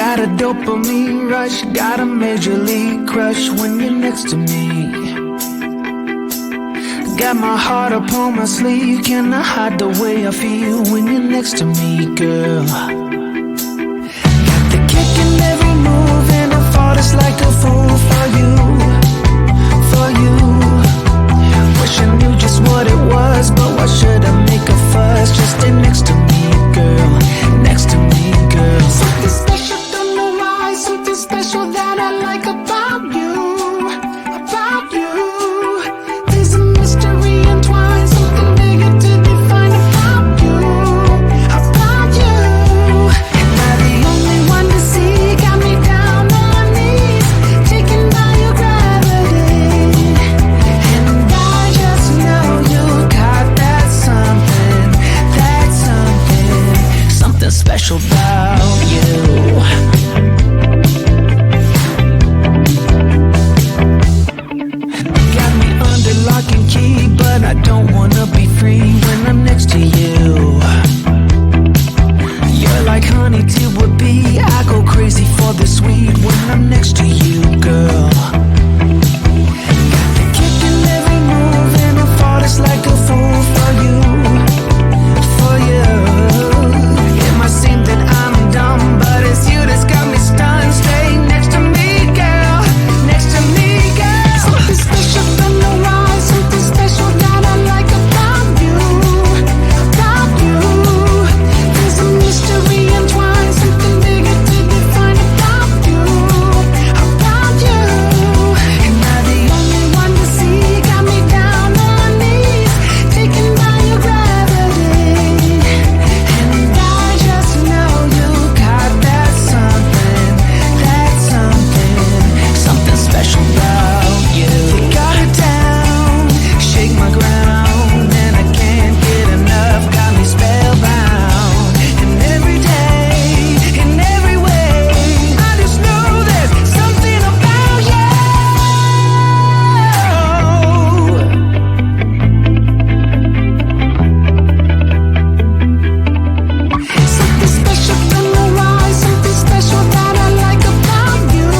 Got a dopamine rush, got a major league crush when you're next to me. Got my heart upon my sleeve, can I hide the way I feel when you're next to me, girl? Got the kick in every move and I fought just like a fool for you, for you. Wish I knew just what it was, but why should I make a fuss? Just stay next to me, girl, next to me, girl. Something special, don't know why, something special that I like about you, about you. There's a mystery entwined, something bigger to define about you, about you. Am I the only one to see? Got me down on my knees, taken by your gravity. And I just know you got that something, something special about you. Got me under lock and key, but I don't wanna be free when I'm next to you. You're like honey to a bee, I go crazy for the sweet when I'm next to you, girl. Got the kick in every move and I fought just like a fool for you, for you. It might seem that I'm dumb, but it's you that's got me stunned. Stay next to me, girl, next to me, girl. Something special, don't know why, something special that I like about you, about you. There's a mystery entwined, something bigger to define about you, about you. Am I the only one to see? Got me down on my knees, taken by your gravity. And I just know you got that something, something special about you. You got it down, shake my ground, and I can't get enough, got me spellbound. And every day, in every way, I just know there's something about you. Something special, don't know why, something special that I like about you,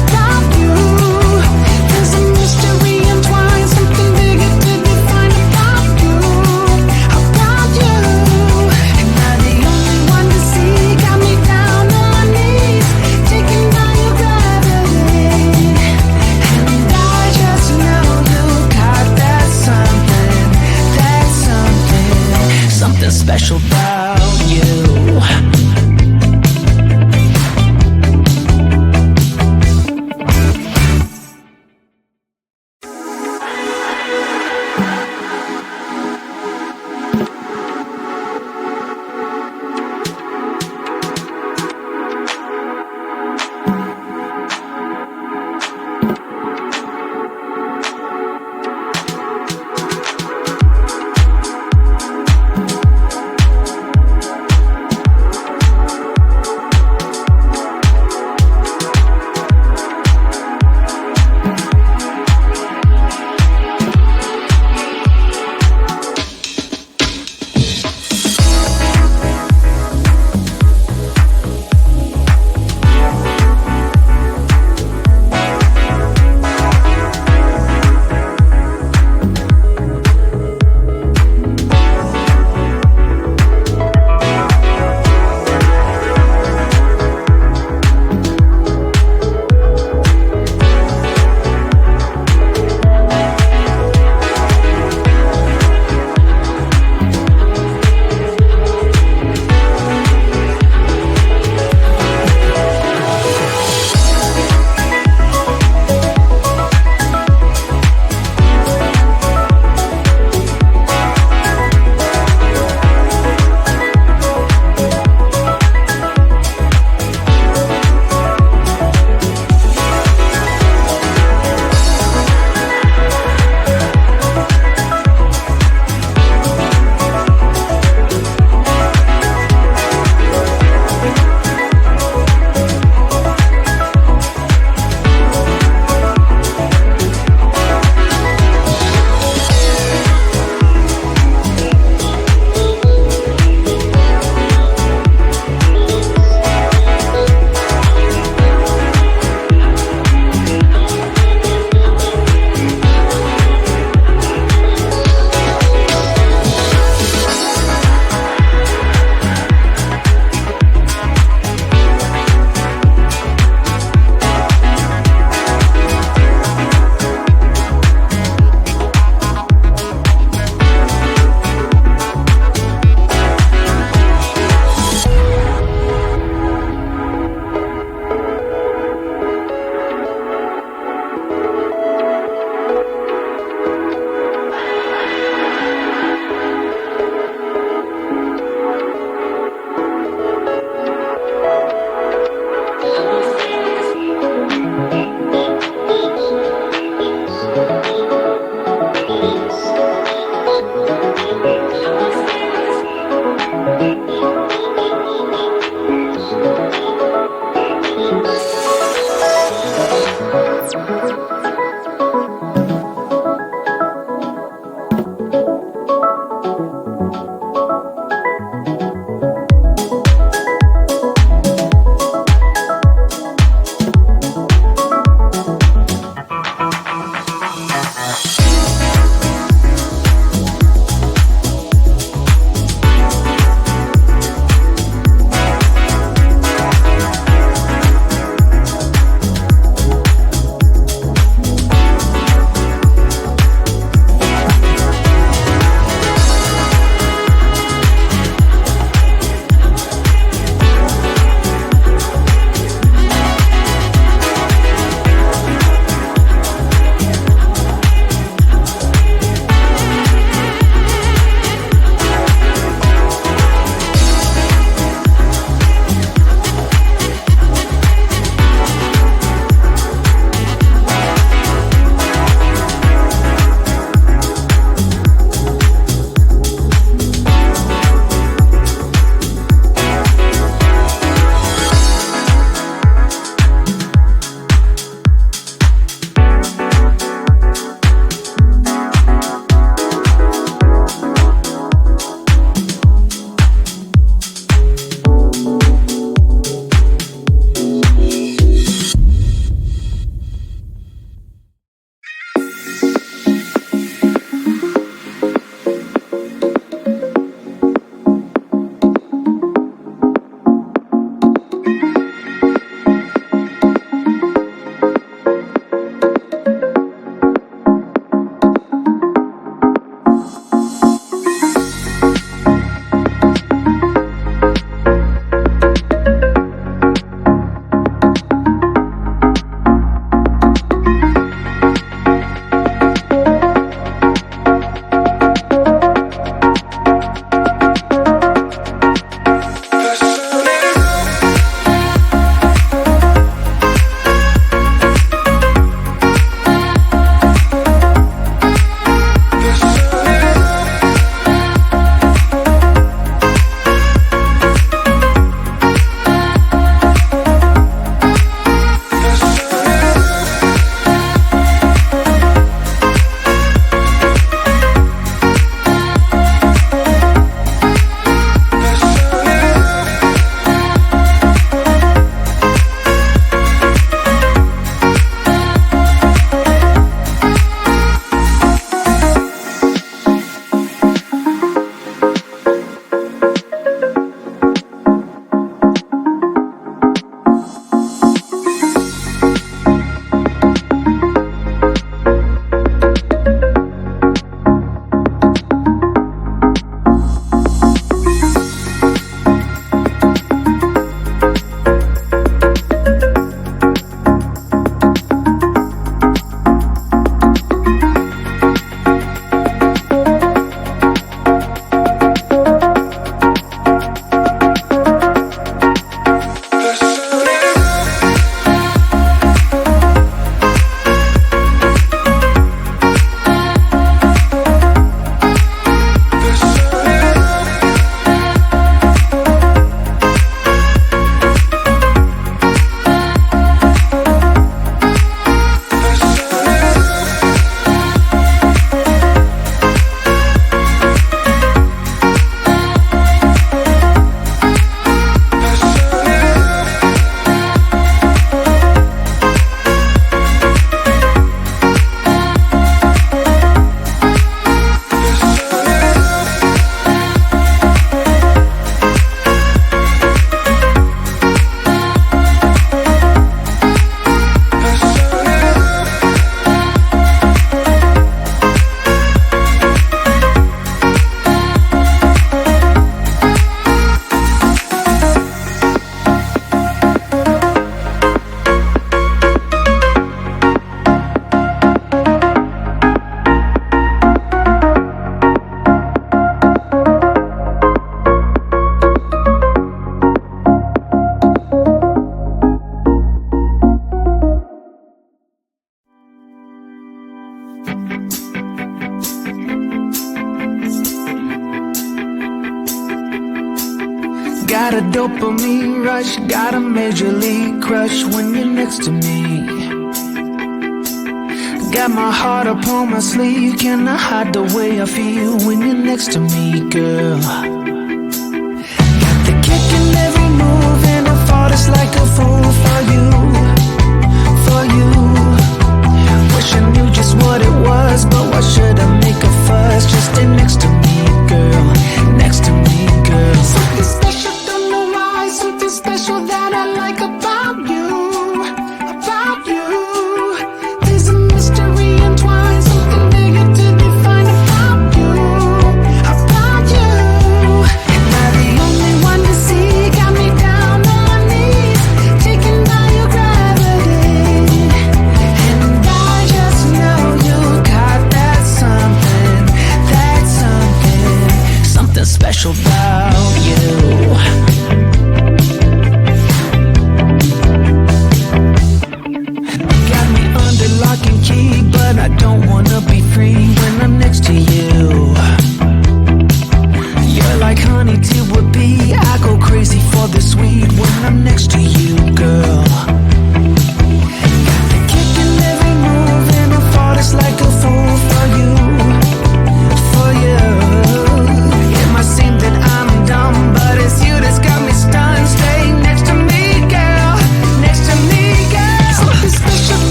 about you. There's a mystery entwined, something bigger to define about you, about you. Am I the only one to see? Got me down on my knees, taken by your gravity. And I just know you got that something special about you. Got a dopamine rush, got a major league crush when you're next to me. Got my heart upon my sleeve, can I hide the way I feel when you're next to me, girl?